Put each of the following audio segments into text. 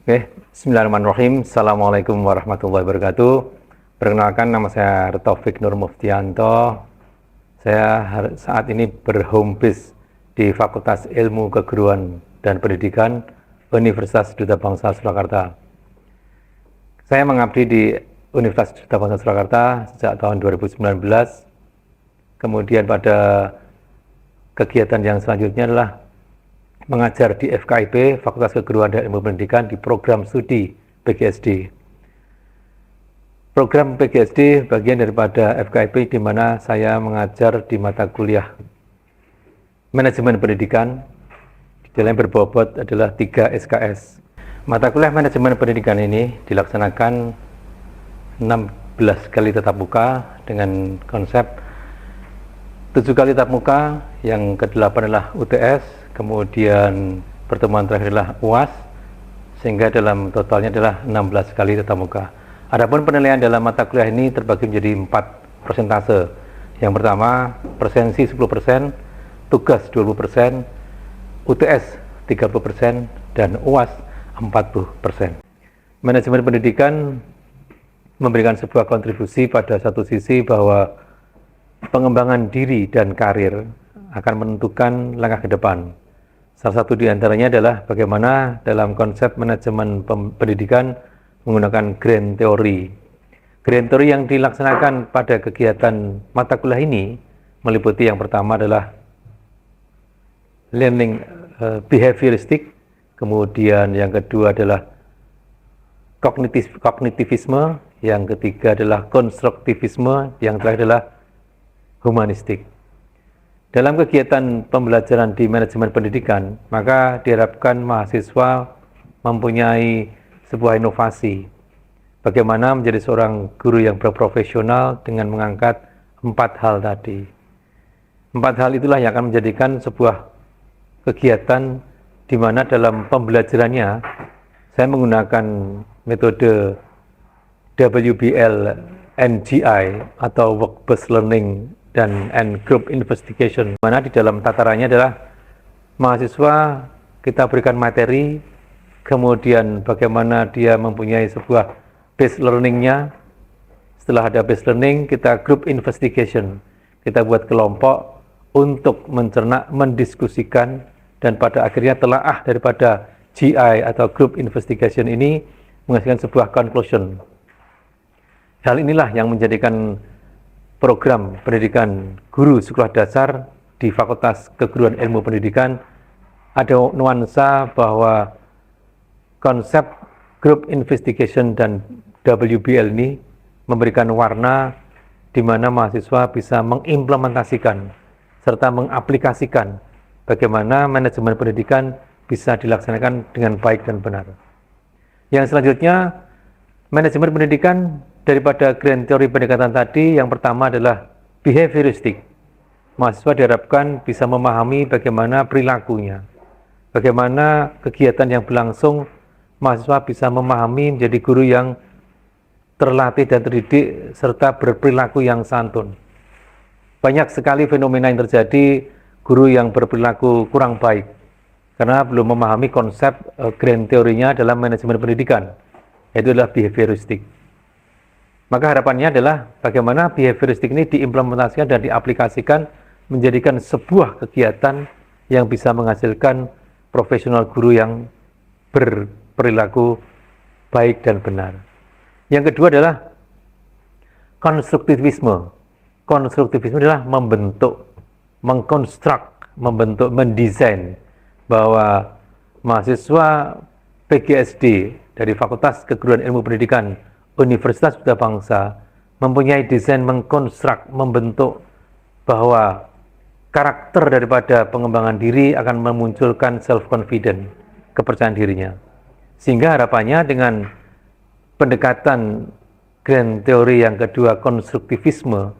Oke, Bismillahirrahmanirrahim. Assalamualaikum warahmatullahi wabarakatuh. Perkenalkan, nama saya Taufik Nur Muftianto. Saya saat ini berhome base di Fakultas Ilmu Keguruan dan Pendidikan Universitas Duta Bangsa Surakarta. Saya mengabdi di Universitas Duta Bangsa Surakarta sejak tahun 2019. Kemudian pada kegiatan yang selanjutnya adalah mengajar di FKIP, Fakultas Keguruan dan Ilmu Pendidikan, di program studi PGSD. Program PGSD bagian daripada FKIP, di mana saya mengajar di mata kuliah Manajemen Pendidikan, di dalam berbobot adalah 3 SKS. Mata kuliah Manajemen Pendidikan ini dilaksanakan 16 kali tatap muka dengan konsep 7 kali tatap muka, yang ke-8 adalah UTS, kemudian pertemuan terakhir adalah UAS, sehingga dalam totalnya adalah 16 kali tatap muka. Adapun penilaian dalam mata kuliah ini terbagi menjadi 4 persentase. Yang pertama, presensi 10%, tugas 20%, UTS 30%, dan UAS 40%. Manajemen pendidikan memberikan sebuah kontribusi pada satu sisi bahwa pengembangan diri dan karir akan menentukan langkah ke depan. Salah satu di antaranya adalah bagaimana dalam konsep manajemen pendidikan menggunakan grand theory. Grand theory yang dilaksanakan pada kegiatan mata kuliah ini meliputi yang pertama adalah learning behavioristik, kemudian yang kedua adalah kognitivisme, yang ketiga adalah konstruktivisme, yang terakhir adalah humanistik. Dalam kegiatan pembelajaran di manajemen pendidikan, maka diharapkan mahasiswa mempunyai sebuah inovasi. Bagaimana menjadi seorang guru yang berprofesional dengan mengangkat 4 hal tadi. 4 hal itulah yang akan menjadikan sebuah kegiatan di mana dalam pembelajarannya saya menggunakan metode WBL NGI atau Work Based Learning dan Group Investigation, mana di dalam tatarannya adalah mahasiswa kita berikan materi, kemudian bagaimana dia mempunyai sebuah base learning-nya. Setelah ada base learning, kita group investigation, kita buat kelompok untuk mencerna, mendiskusikan, dan pada akhirnya telaah daripada GI atau group investigation ini menghasilkan sebuah conclusion. Hal inilah yang menjadikan program pendidikan guru sekolah dasar di Fakultas Keguruan Ilmu Pendidikan ada nuansa bahwa konsep group investigation dan WBL ini memberikan warna di mana mahasiswa bisa mengimplementasikan serta mengaplikasikan bagaimana manajemen pendidikan bisa dilaksanakan dengan baik dan benar. Yang selanjutnya, manajemen pendidikan daripada grand teori pendekatan tadi, yang pertama adalah behavioristik. Mahasiswa diharapkan bisa memahami bagaimana perilakunya, bagaimana kegiatan yang berlangsung, mahasiswa bisa memahami menjadi guru yang terlatih dan terdidik serta berperilaku yang santun. Banyak sekali fenomena yang terjadi, guru yang berperilaku kurang baik karena belum memahami konsep grand teorinya dalam manajemen pendidikan, yaitu adalah behavioristik. Maka harapannya adalah bagaimana behavioristik ini diimplementasikan dan diaplikasikan menjadikan sebuah kegiatan yang bisa menghasilkan profesional guru yang berperilaku baik dan benar. Yang kedua adalah konstruktivisme. Konstruktivisme adalah membentuk, mengkonstruk, mendesain bahwa mahasiswa PGSD dari Fakultas Keguruan Ilmu Pendidikan Universitas Duta Bangsa mempunyai desain mengkonstruk, membentuk bahwa karakter daripada pengembangan diri akan memunculkan self-confidence, kepercayaan dirinya. Sehingga harapannya dengan pendekatan grand teori yang kedua, konstruktivisme,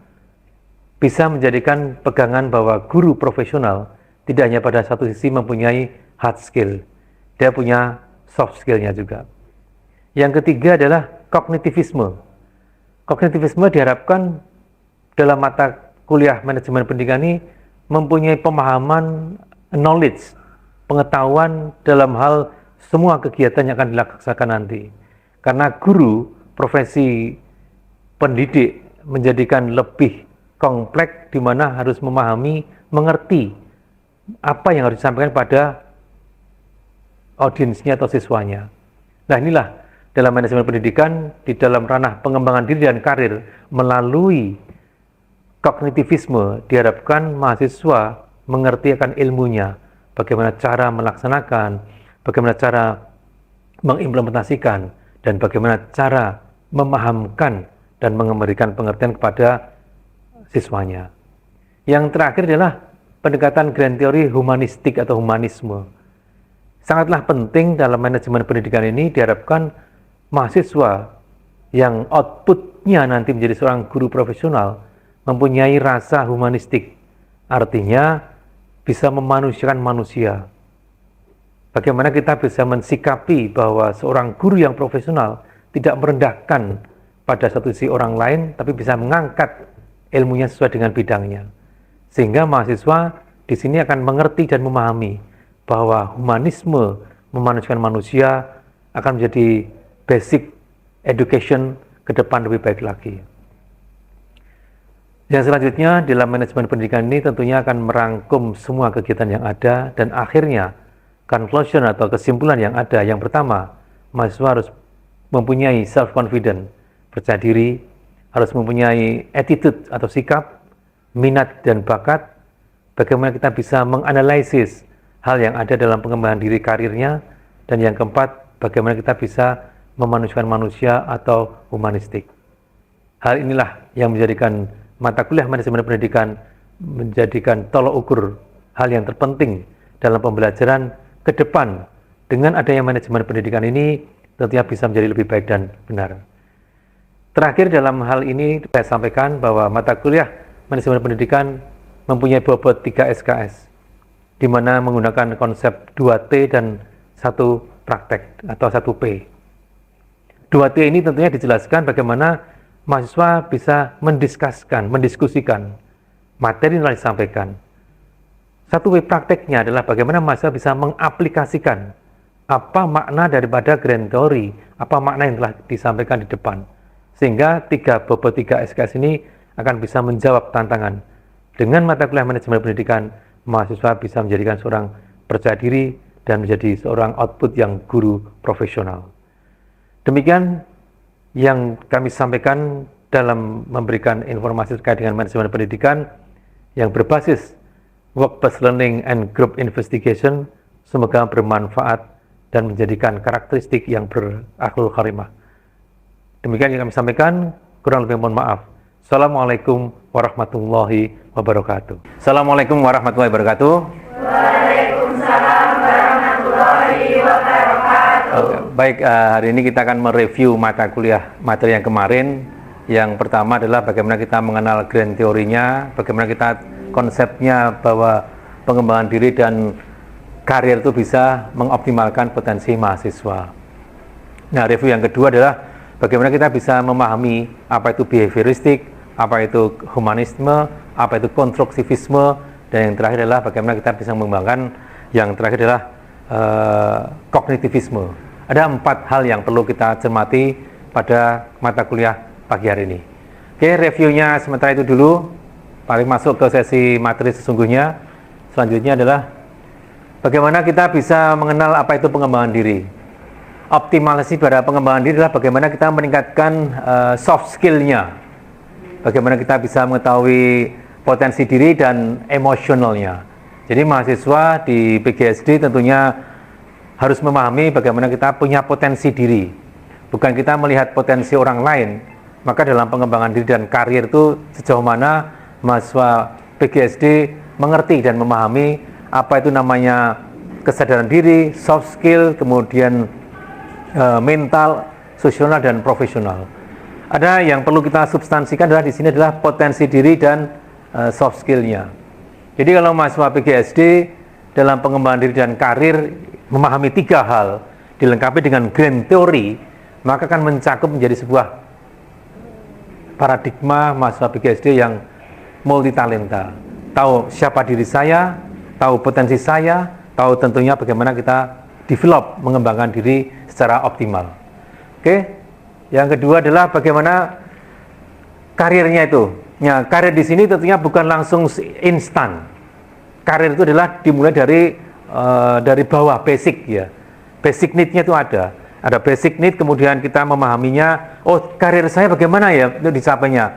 bisa menjadikan pegangan bahwa guru profesional tidak hanya pada satu sisi mempunyai hard skill, dia punya soft skill-nya juga. Yang ketiga adalah kognitivisme. Kognitivisme diharapkan dalam mata kuliah manajemen pendidikan ini mempunyai pemahaman, knowledge, pengetahuan dalam hal semua kegiatan yang akan dilaksanakan nanti. Karena guru, profesi pendidik menjadikan lebih kompleks di mana harus memahami, mengerti apa yang harus disampaikan pada audiensnya atau siswanya. Nah inilah dalam manajemen pendidikan, di dalam ranah pengembangan diri dan karir melalui kognitivisme diharapkan mahasiswa mengerti akan ilmunya, bagaimana cara melaksanakan, bagaimana cara mengimplementasikan, dan bagaimana cara memahamkan dan memberikan pengertian kepada siswanya. Yang terakhir adalah pendekatan grand theory humanistik atau humanisme. Sangatlah penting dalam manajemen pendidikan ini diharapkan mahasiswa yang outputnya nanti menjadi seorang guru profesional mempunyai rasa humanistik, artinya bisa memanusiakan manusia. Bagaimana kita bisa mensikapi bahwa seorang guru yang profesional tidak merendahkan pada satu sisi orang lain, tapi bisa mengangkat ilmunya sesuai dengan bidangnya. Sehingga mahasiswa di sini akan mengerti dan memahami bahwa humanisme memanusiakan manusia akan menjadi basic education ke depan lebih baik lagi. Yang selanjutnya dalam manajemen pendidikan ini tentunya akan merangkum semua kegiatan yang ada dan akhirnya conclusion atau kesimpulan yang ada. Yang pertama, mahasiswa harus mempunyai self-confident, percaya diri, harus mempunyai attitude atau sikap, minat dan bakat, bagaimana kita bisa menganalisis hal yang ada dalam pengembangan diri karirnya, dan yang keempat, bagaimana kita bisa memanusiakan manusia atau humanistik. Hal inilah yang menjadikan mata kuliah manajemen pendidikan menjadikan tolok ukur hal yang terpenting dalam pembelajaran ke depan. Dengan adanya manajemen pendidikan ini tentunya bisa menjadi lebih baik dan benar. Terakhir dalam hal ini saya sampaikan bahwa mata kuliah manajemen pendidikan mempunyai bobot 3 SKS, di mana menggunakan konsep 2T dan 1 praktek atau 1P. 2T ini tentunya dijelaskan bagaimana mahasiswa bisa mendiskusikan materi yang disampaikan. 1P prakteknya adalah bagaimana mahasiswa bisa mengaplikasikan apa makna daripada grand theory, apa makna yang telah disampaikan di depan. Sehingga bobot 3 SKS ini akan bisa menjawab tantangan. Dengan mata kuliah manajemen pendidikan, mahasiswa bisa menjadikan seorang percaya diri dan menjadi seorang output yang guru profesional. Demikian yang kami sampaikan dalam memberikan informasi terkait dengan manajemen pendidikan yang berbasis work-based learning and group investigation. Semoga bermanfaat dan menjadikan karakteristik yang berakhlakul karimah. Demikian yang kami sampaikan, kurang lebih mohon maaf. Assalamualaikum warahmatullahi wabarakatuh. Assalamualaikum warahmatullahi wabarakatuh. Waalaikumsalam warahmatullahi wabarakatuh. Baik, hari ini kita akan mereview mata kuliah materi yang kemarin. Yang pertama adalah bagaimana kita mengenal grand teorinya, bagaimana kita konsepnya bahwa pengembangan diri dan karir itu bisa mengoptimalkan potensi mahasiswa. Nah, review yang kedua adalah bagaimana kita bisa memahami apa itu behavioristik, apa itu humanisme, apa itu konstruktivisme, dan yang terakhir adalah bagaimana kita bisa mengembangkan, yang terakhir adalah kognitivisme. Ada 4 hal yang perlu kita cermati pada mata kuliah pagi hari ini. Oke, reviewnya sementara itu dulu. Mari masuk ke sesi materi sesungguhnya. Selanjutnya adalah bagaimana kita bisa mengenal apa itu pengembangan diri. Optimalisasi pada pengembangan diri adalah bagaimana kita meningkatkan soft skill-nya. Bagaimana kita bisa mengetahui potensi diri dan emosionalnya. Jadi mahasiswa di PGSD tentunya harus memahami bagaimana kita punya potensi diri. Bukan kita melihat potensi orang lain. Maka dalam pengembangan diri dan karir itu sejauh mana mahasiswa PGSD mengerti dan memahami apa itu namanya kesadaran diri, soft skill, kemudian mental, sosional, dan profesional. Ada yang perlu kita substansikan adalah di sini adalah potensi diri dan soft skill-nya. Jadi kalau mahasiswa PGSD dalam pengembangan diri dan karir memahami 3 hal, dilengkapi dengan grand theory, maka akan mencakup menjadi sebuah paradigma mahasiswa PGSD yang multitalenta. Tahu siapa diri saya, tahu potensi saya, tahu tentunya bagaimana kita develop, mengembangkan diri secara optimal. Oke. Yang kedua adalah bagaimana karirnya itu. Ya, karir di sini tentunya bukan langsung instan. Karir itu adalah dimulai dari bawah, basic ya. Basic need-nya itu ada. Ada basic need, kemudian kita memahaminya, oh karir saya bagaimana ya untuk dicapainya.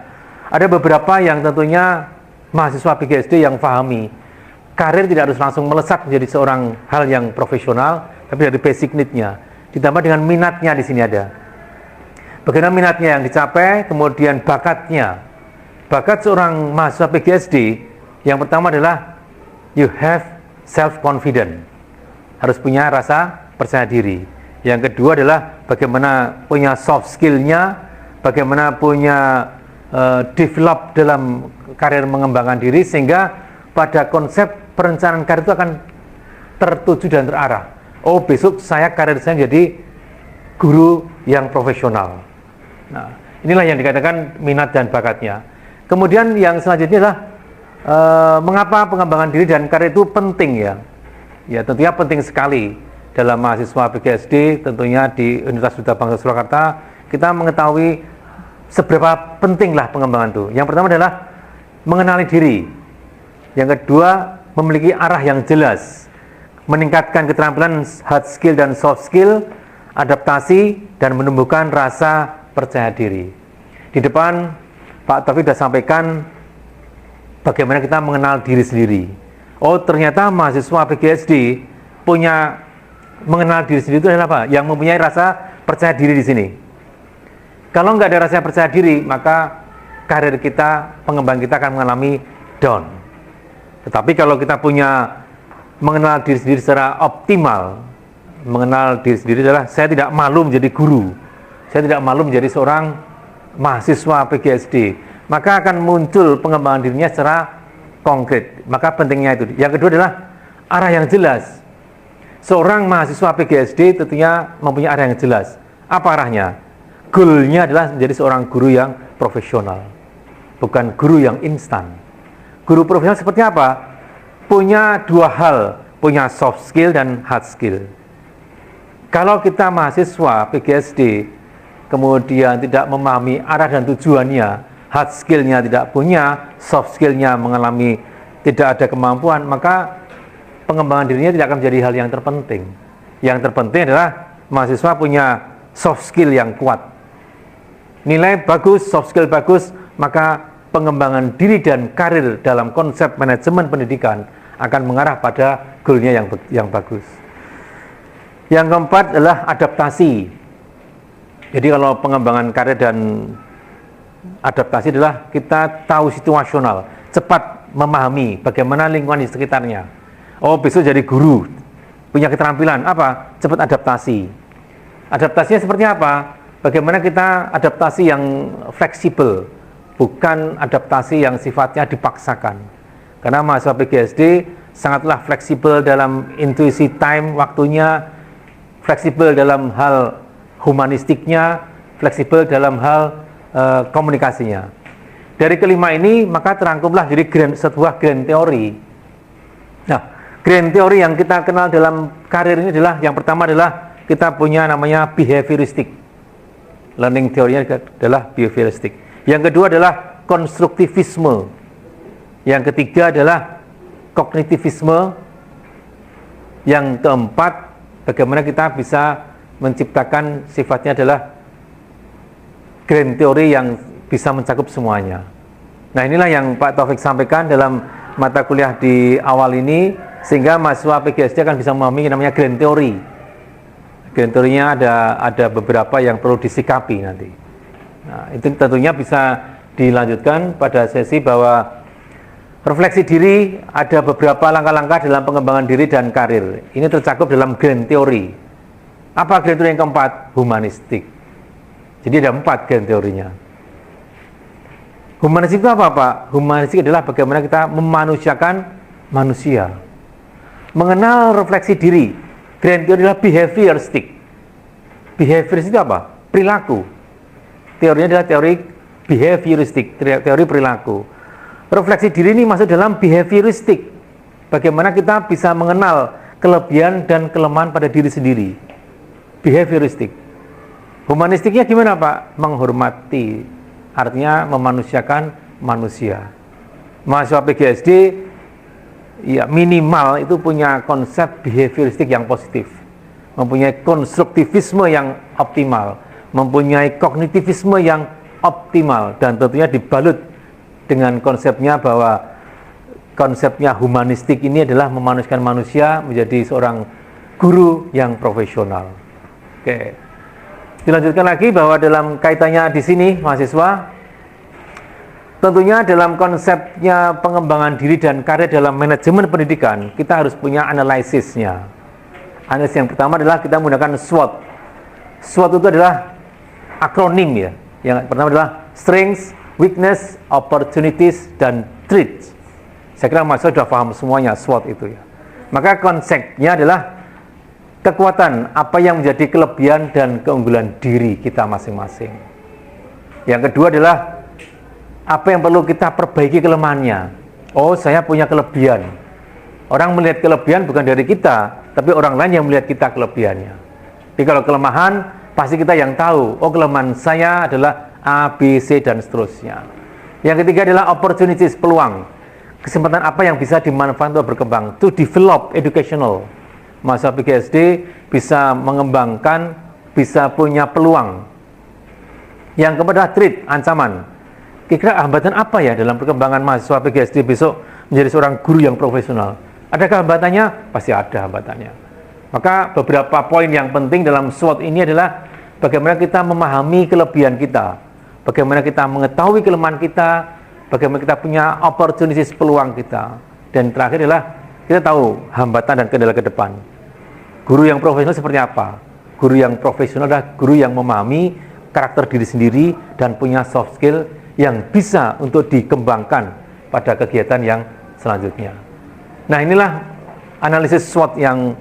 Ada beberapa yang tentunya mahasiswa PGSD yang pahami. Karir tidak harus langsung melesat menjadi seorang hal yang profesional, tapi dari basic need-nya. Ditambah dengan minatnya di sini ada. Bagaimana minatnya yang dicapai, kemudian bakatnya. Bakat seorang mahasiswa PGSD yang pertama adalah you have self-confidence. Harus punya rasa percaya diri. Yang kedua adalah bagaimana punya soft skill-nya, bagaimana punya develop dalam karir mengembangkan diri, sehingga pada konsep perencanaan karir itu akan tertuju dan terarah. Oh, besok karir saya jadi guru yang profesional. Nah, inilah yang dikatakan minat dan bakatnya. Kemudian yang selanjutnya adalah mengapa pengembangan diri dan karir itu penting ya. Ya, tentunya penting sekali dalam mahasiswa PGSD, tentunya di Universitas Duta Bangsa Surakarta, kita mengetahui seberapa pentinglah pengembangan itu. Yang pertama adalah mengenali diri. Yang kedua, memiliki arah yang jelas, meningkatkan keterampilan hard skill dan soft skill, adaptasi, dan menumbuhkan rasa percaya diri. Di depan Pak Taufik sudah sampaikan bagaimana kita mengenal diri sendiri. Oh, ternyata mahasiswa PGSD punya mengenal diri sendiri itu adalah apa? Yang mempunyai rasa percaya diri di sini. Kalau nggak ada rasa percaya diri, maka karir kita, pengembangan kita akan mengalami down. Tetapi kalau kita punya mengenal diri sendiri secara optimal, mengenal diri sendiri adalah saya tidak malu menjadi guru, saya tidak malu menjadi seorang mahasiswa PGSD, maka akan muncul pengembangan dirinya secara konkret. Maka pentingnya itu. Yang kedua adalah arah yang jelas. Seorang mahasiswa PGSD tentunya mempunyai arah yang jelas. Apa arahnya? Goalnya adalah menjadi seorang guru yang profesional, bukan guru yang instan. Guru profesional seperti apa? Punya dua hal, punya soft skill dan hard skill. Kalau kita mahasiswa PGSD kemudian tidak memahami arah dan tujuannya, hard skill-nya tidak punya, soft skill-nya mengalami tidak ada kemampuan, maka pengembangan dirinya tidak akan menjadi hal yang terpenting. Yang terpenting adalah mahasiswa punya soft skill yang kuat. Nilai bagus, soft skill bagus, maka pengembangan diri dan karir dalam konsep manajemen pendidikan akan mengarah pada goal-nya yang bagus. Yang keempat adalah adaptasi. Jadi kalau pengembangan karir dan adaptasi adalah kita tahu situasional, cepat memahami bagaimana lingkungan di sekitarnya. Oh, besok jadi guru, punya keterampilan apa? Cepat adaptasi. Adaptasinya seperti apa? Bagaimana kita adaptasi yang fleksibel, bukan adaptasi yang sifatnya dipaksakan. Karena mahasiswa PGSD sangatlah fleksibel dalam intuisi time, waktunya, fleksibel dalam hal humanistiknya, fleksibel dalam hal komunikasinya. Dari kelima ini maka terangkumlah jadi sebuah grand teori. Nah, grand teori yang kita kenal dalam karir ini adalah yang pertama adalah kita punya namanya behavioristik. Learning teorinya adalah behavioristik. Yang kedua adalah konstruktivisme. Yang ketiga adalah kognitivisme. Yang keempat, bagaimana kita bisa menciptakan sifatnya adalah grand teori yang bisa mencakup semuanya. Nah, inilah yang Pak Taufik sampaikan dalam mata kuliah di awal ini, sehingga mahasiswa PGSD akan bisa memahami namanya grand teori. Grand teorinya ada beberapa yang perlu disikapi nanti. Nah, itu tentunya bisa dilanjutkan pada sesi bahwa refleksi diri, ada beberapa langkah-langkah dalam pengembangan diri dan karir. Ini tercakup dalam grand teori. Apa grand teori yang keempat? Humanistik. Jadi ada 4 grand teorinya. Humanistik itu apa, Pak? Humanistik adalah bagaimana kita memanusiakan manusia. Mengenal refleksi diri. Grand teori adalah behavioristik. Behavioristik itu apa? Perilaku. Teorinya adalah teori behavioristik, teori perilaku. Refleksi diri ini masuk dalam behavioristik. Bagaimana kita bisa mengenal kelebihan dan kelemahan pada diri sendiri. Behavioristik. Humanistiknya gimana Pak? Menghormati, artinya memanusiakan manusia. Mahasiswa PGSD ya minimal itu punya konsep behavioristik yang positif, mempunyai konstruktivisme yang optimal, mempunyai kognitivisme yang optimal, dan tentunya dibalut dengan konsepnya bahwa konsepnya humanistik ini adalah memanusiakan manusia menjadi seorang guru yang profesional. Oke. Dilanjutkan lagi bahwa dalam kaitannya di sini mahasiswa, tentunya dalam konsepnya pengembangan diri dan karir dalam manajemen pendidikan, kita harus punya analisisnya. Analisis yang pertama adalah kita menggunakan SWOT. SWOT itu adalah akronim ya. Yang pertama adalah strengths, weakness, opportunities, dan threats. Saya kira mahasiswa sudah paham semuanya SWOT itu ya. Maka konsepnya adalah kekuatan, apa yang menjadi kelebihan dan keunggulan diri kita masing-masing. Yang kedua adalah apa yang perlu kita perbaiki kelemahannya. Oh, saya punya kelebihan. Orang melihat kelebihan bukan dari kita, tapi orang lain yang melihat kita kelebihannya. Jadi kalau kelemahan, pasti kita yang tahu. Oh, kelemahan saya adalah A, B, C, dan seterusnya. Yang ketiga adalah opportunities, peluang. Kesempatan apa yang bisa dimanfaatkan untuk berkembang. To develop educational. Mahasiswa PGSD bisa mengembangkan, bisa punya peluang. Yang keempat adalah threat, ancaman. Kira-kira hambatan apa ya dalam perkembangan mahasiswa PGSD besok menjadi seorang guru yang profesional? Adakah hambatannya? Pasti ada hambatannya. Maka beberapa poin yang penting dalam SWOT ini adalah bagaimana kita memahami kelebihan kita, bagaimana kita mengetahui kelemahan kita, bagaimana kita punya opportunities, peluang kita. Dan terakhir adalah kita tahu hambatan dan kendala ke depan. Guru yang profesional seperti apa? Guru yang profesional adalah guru yang memahami karakter diri sendiri dan punya soft skill yang bisa untuk dikembangkan pada kegiatan yang selanjutnya. Nah, inilah analisis SWOT yang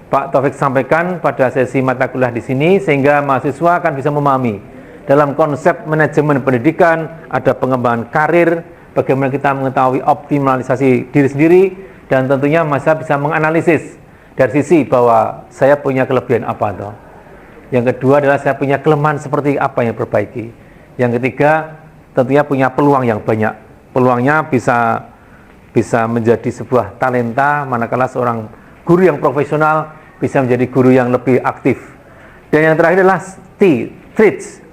Pak Taufik sampaikan pada sesi mata kuliah di sini, sehingga mahasiswa akan bisa memahami dalam konsep manajemen pendidikan ada pengembangan karir, bagaimana kita mengetahui optimalisasi diri sendiri, dan tentunya mahasiswa bisa menganalisis dari sisi bahwa saya punya kelebihan apa toh. Yang kedua adalah saya punya kelemahan seperti apa yang perbaiki. Yang ketiga tentunya punya peluang yang banyak. Peluangnya bisa menjadi sebuah talenta, manakala seorang guru yang profesional bisa menjadi guru yang lebih aktif. Dan yang terakhir adalah threats.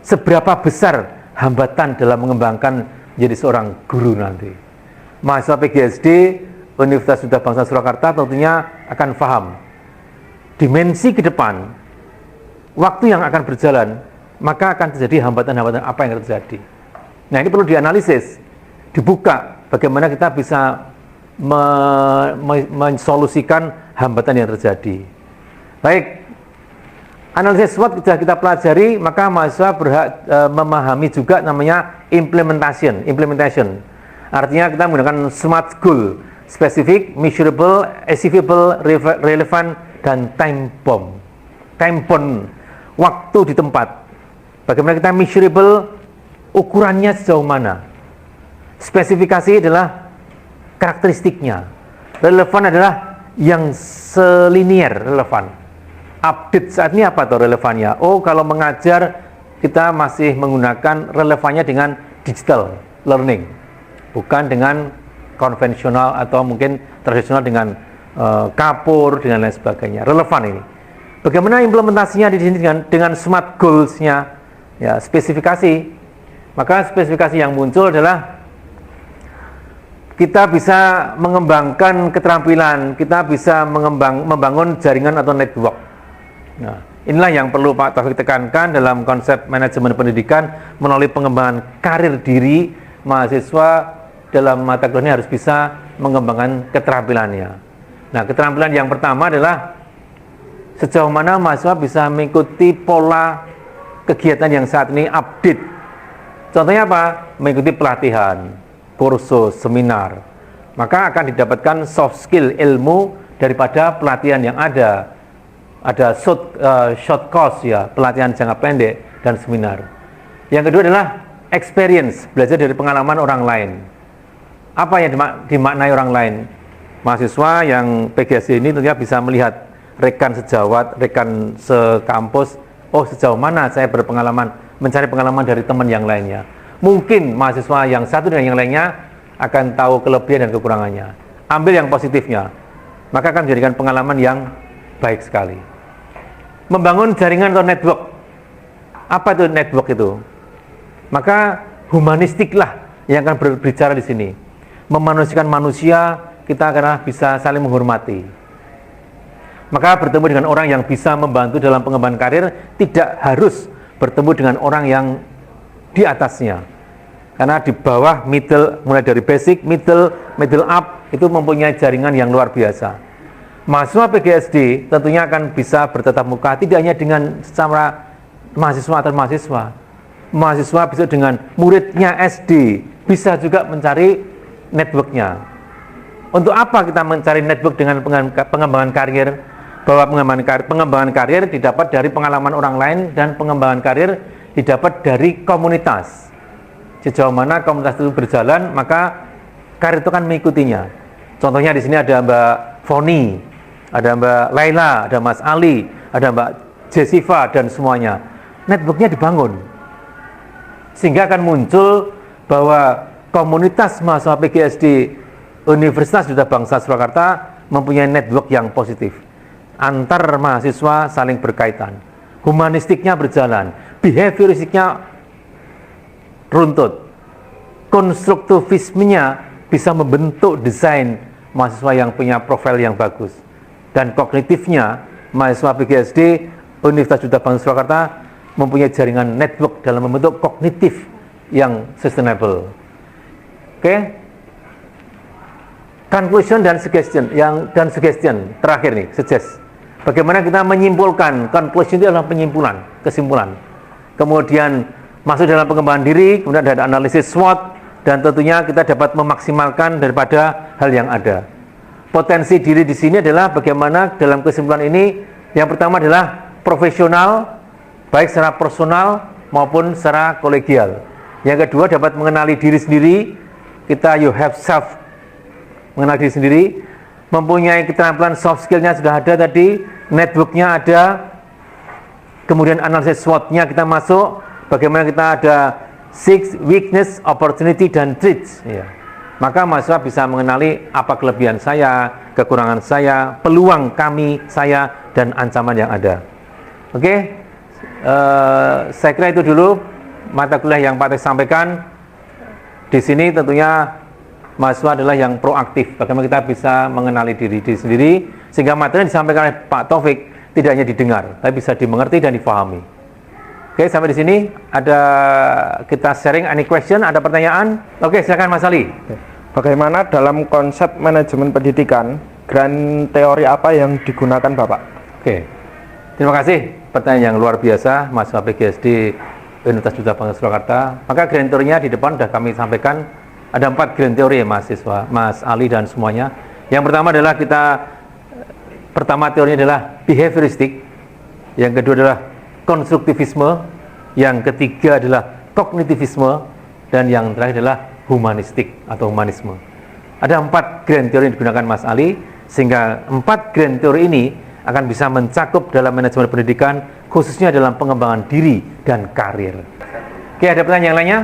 Seberapa besar hambatan dalam mengembangkan menjadi seorang guru nanti. Mahasiswa PGSD Universitas Sudah Bangsa Surakarta tentunya akan paham dimensi ke depan, waktu yang akan berjalan, maka akan terjadi hambatan-hambatan apa yang terjadi. Nah, ini perlu dianalisis, dibuka bagaimana kita bisa mensolusikan hambatan yang terjadi. Baik, analisis SWOT sudah kita pelajari, maka mahasiswa berhak memahami juga namanya implementation. Artinya kita menggunakan SMART goal, specific, measurable, achievable, relevant, dan time bound. Time bound, waktu di tempat. Bagaimana kita measurable, ukurannya sejauh mana. Spesifikasi adalah karakteristiknya. Relevan adalah yang selinier relevan. Update saat ini apa tuh relevannya? Oh, kalau mengajar kita masih menggunakan relevannya dengan digital learning, bukan dengan konvensional atau mungkin tradisional dengan kapur dengan lain sebagainya. Relevan ini. Bagaimana implementasinya di sini dengan smart goals-nya, ya, spesifikasi. Maka spesifikasi yang muncul adalah kita bisa mengembangkan keterampilan, kita bisa membangun jaringan atau network. Nah, inilah yang perlu Pak Taufik tekankan dalam konsep manajemen pendidikan melalui pengembangan karir diri mahasiswa. Dalam mata kuliah ini harus bisa mengembangkan keterampilannya. Nah, keterampilan yang pertama adalah sejauh mana mahasiswa bisa mengikuti pola kegiatan yang saat ini update. Contohnya apa? Mengikuti pelatihan, kursus, seminar. Maka akan didapatkan soft skill, ilmu daripada pelatihan yang ada. Ada short course ya, pelatihan jangka pendek dan seminar. Yang kedua adalah experience, belajar dari pengalaman orang lain. Apa yang dimaknai orang lain? Mahasiswa yang PGSD ini tentunya bisa melihat rekan sejawat, rekan sekampus, oh sejauh mana saya berpengalaman, mencari pengalaman dari teman yang lainnya. Mungkin mahasiswa yang satu dan yang lainnya akan tahu kelebihan dan kekurangannya. Ambil yang positifnya, maka akan menjadikan pengalaman yang baik sekali. Membangun jaringan atau network. Apa itu network itu? Maka humanistik lah yang akan berbicara di sini. Memanusiakan manusia, kita akan bisa saling menghormati. Maka bertemu dengan orang yang bisa membantu dalam pengembangan karir, tidak harus bertemu dengan orang yang di atasnya. Karena di bawah, middle, mulai dari basic, middle up, itu mempunyai jaringan yang luar biasa. Mahasiswa PGSD tentunya akan bisa bertatap muka, tidak hanya dengan secara mahasiswa atau mahasiswa. Mahasiswa bisa dengan muridnya SD, bisa juga mencari networknya. Untuk apa kita mencari network dengan pengembangan karir? Bahwa pengembangan karir didapat dari pengalaman orang lain dan pengembangan karir didapat dari komunitas. Sejauh mana komunitas itu berjalan, maka karir itu kan mengikutinya. Contohnya di sini ada Mbak Foni, ada Mbak Laila, ada Mas Ali, ada Mbak Jessica dan semuanya. Networknya dibangun, sehingga akan muncul bahwa komunitas mahasiswa PGSD Universitas Duta Bangsa Surakarta mempunyai network yang positif. Antar mahasiswa saling berkaitan, humanistiknya berjalan, behavioristiknya runtut, konstruktivismenya bisa membentuk desain mahasiswa yang punya profil yang bagus, dan kognitifnya mahasiswa PGSD Universitas Duta Bangsa Surakarta mempunyai jaringan network dalam membentuk kognitif yang sustainable. Oke? Conclusion dan suggestion terakhir nih, suggest. Bagaimana kita menyimpulkan? Conclusion itu adalah penyimpulan, kesimpulan. Kemudian masuk dalam pengembangan diri, kemudian ada analisis SWOT, dan tentunya kita dapat memaksimalkan daripada hal yang ada. Potensi diri di sini adalah bagaimana dalam kesimpulan ini, yang pertama adalah profesional, baik secara personal maupun secara kolegial. Yang kedua dapat mengenali diri sendiri, kita you have self, mengenal diri sendiri, mempunyai keterampilan soft skillnya sudah ada tadi, networknya ada, kemudian analisis SWOT-nya kita masuk, bagaimana kita ada six weakness, opportunity, dan threats. Ya. Maka mahasiswa bisa mengenali apa kelebihan saya, kekurangan saya, peluang kami, saya, dan ancaman yang ada. Oke, saya kira itu dulu mata kuliah yang Pak Tes sampaikan. Di sini tentunya mahasiswa adalah yang proaktif, bagaimana kita bisa mengenali diri sendiri, sehingga materi yang disampaikan oleh Pak Taufik tidak hanya didengar, tapi bisa dimengerti dan difahami. Oke, sampai di sini ada kita sharing, any question, ada pertanyaan? Oke, silakan Mas Ali. Bagaimana dalam konsep manajemen pendidikan, grand teori apa yang digunakan Bapak? Oke, terima kasih, pertanyaan yang luar biasa, mahasiswa PGSD Universitas Duta Bangsa Surakarta. Maka grand teorinya di depan sudah kami sampaikan. Ada 4 grand teori ya mahasiswa, Mas Ali dan semuanya. Yang pertama adalah pertama teorinya adalah behavioristik, yang kedua adalah konstruktivisme, yang ketiga adalah kognitivisme, dan yang terakhir adalah humanistik atau humanisme. Ada 4 grand teori yang digunakan Mas Ali, sehingga 4 grand teori ini akan bisa mencakup dalam manajemen pendidikan, khususnya dalam pengembangan diri dan karir. Oke, ada pertanyaan yang lainnya?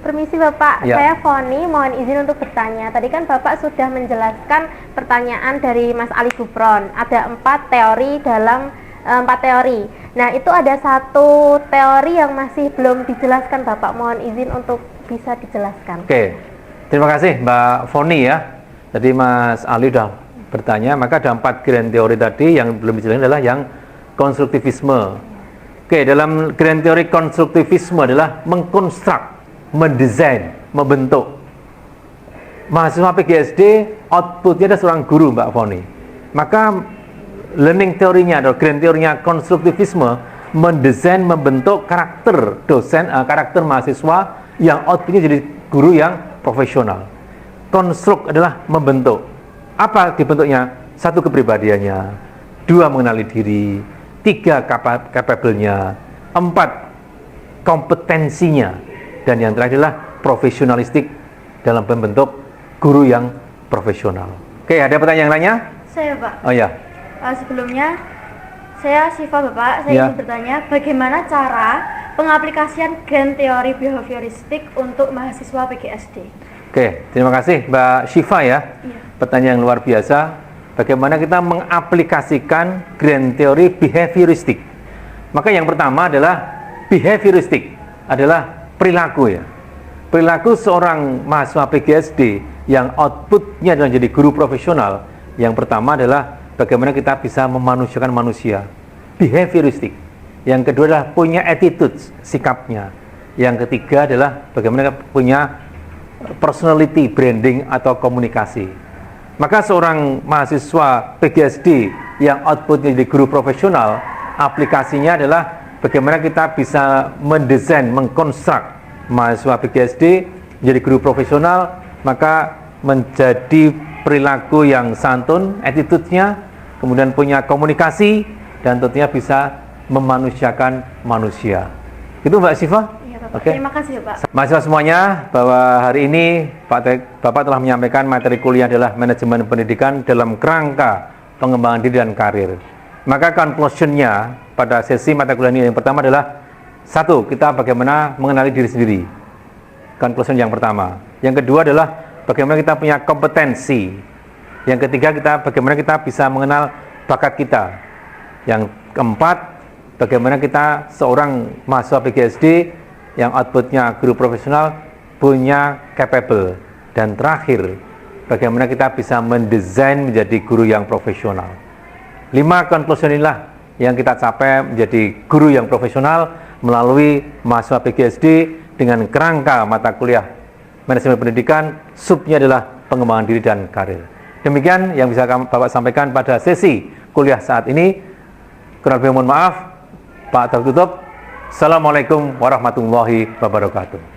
Permisi Bapak, Ya. saya Foni, mohon izin untuk bertanya. Tadi kan Bapak sudah menjelaskan pertanyaan dari Mas Ali Gufron. Ada 4 teori dalam 4 teori. Nah, itu ada 1 teori yang masih belum dijelaskan Bapak. Mohon izin untuk bisa dijelaskan. Oke, terima kasih Mbak Foni ya. Tadi Mas Ali sudah bertanya, maka ada 4 grand teori tadi yang belum dijelaskan adalah yang konstruktivisme. Oke, dalam grand teori konstruktivisme adalah mengkonstruk, mendesain, membentuk. Mahasiswa PGSD outputnya ada seorang guru Mbak Foni. Maka learning teorinya atau grand teorinya konstruktivisme mendesain, membentuk karakter dosen, karakter mahasiswa yang outputnya jadi guru yang profesional. Konstruk adalah membentuk. Apa dibentuknya? 1 kepribadiannya, 2 mengenali diri, 3 capable-nya, 4 kompetensinya, dan yang terakhir adalah profesionalistik dalam membentuk guru yang profesional. Oke, ada pertanyaan lainnya? Saya Pak. Oh ya. Sebelumnya saya Siva Bapak, saya Ya. ingin bertanya bagaimana cara pengaplikasian grand teori behavioristik untuk mahasiswa PGSD? Oke, terima kasih Mbak Syifa ya. Iya. Pertanyaan yang luar biasa. Bagaimana kita mengaplikasikan grand teori behavioristik? Maka yang pertama adalah behavioristik adalah perilaku ya. Perilaku seorang mahasiswa PGSD yang outputnya adalah jadi guru profesional. Yang pertama adalah bagaimana kita bisa memanusiakan manusia. Behavioristik. Yang kedua adalah punya attitude, sikapnya. Yang ketiga adalah bagaimana kita punya personality, branding atau komunikasi. Maka seorang mahasiswa PGSD yang outputnya jadi guru profesional, aplikasinya adalah bagaimana kita bisa mendesain, mengkonstruk mahasiswa PGSD menjadi guru profesional, maka menjadi perilaku yang santun, attitude-nya, kemudian punya komunikasi, dan tentunya bisa memanusiakan manusia. Itu Mbak Syifa? Iya Bapak. Oke. Terima kasih Bapak. Mahasiswa semuanya, bahwa hari ini Bapak telah menyampaikan materi kuliah adalah manajemen pendidikan dalam kerangka pengembangan diri dan karir. Maka conclusion-nya pada sesi mata kuliah ini yang pertama adalah satu, kita bagaimana mengenali diri sendiri. Conclusion yang pertama. Yang kedua adalah bagaimana kita punya kompetensi. Yang ketiga, bagaimana kita bisa mengenal bakat kita. Yang keempat, bagaimana kita seorang mahasiswa PGSD yang outputnya guru profesional punya capable. Dan terakhir, bagaimana kita bisa mendesain menjadi guru yang profesional. 5 conclusion inilah yang kita capai menjadi guru yang profesional melalui mahasiswa PGSD dengan kerangka mata kuliah manajemen pendidikan, subnya adalah pengembangan diri dan karir. Demikian yang bisa Bapak sampaikan pada sesi kuliah saat ini. Kurang lebih mohon maaf. Pak tutup. Assalamualaikum warahmatullahi wabarakatuh.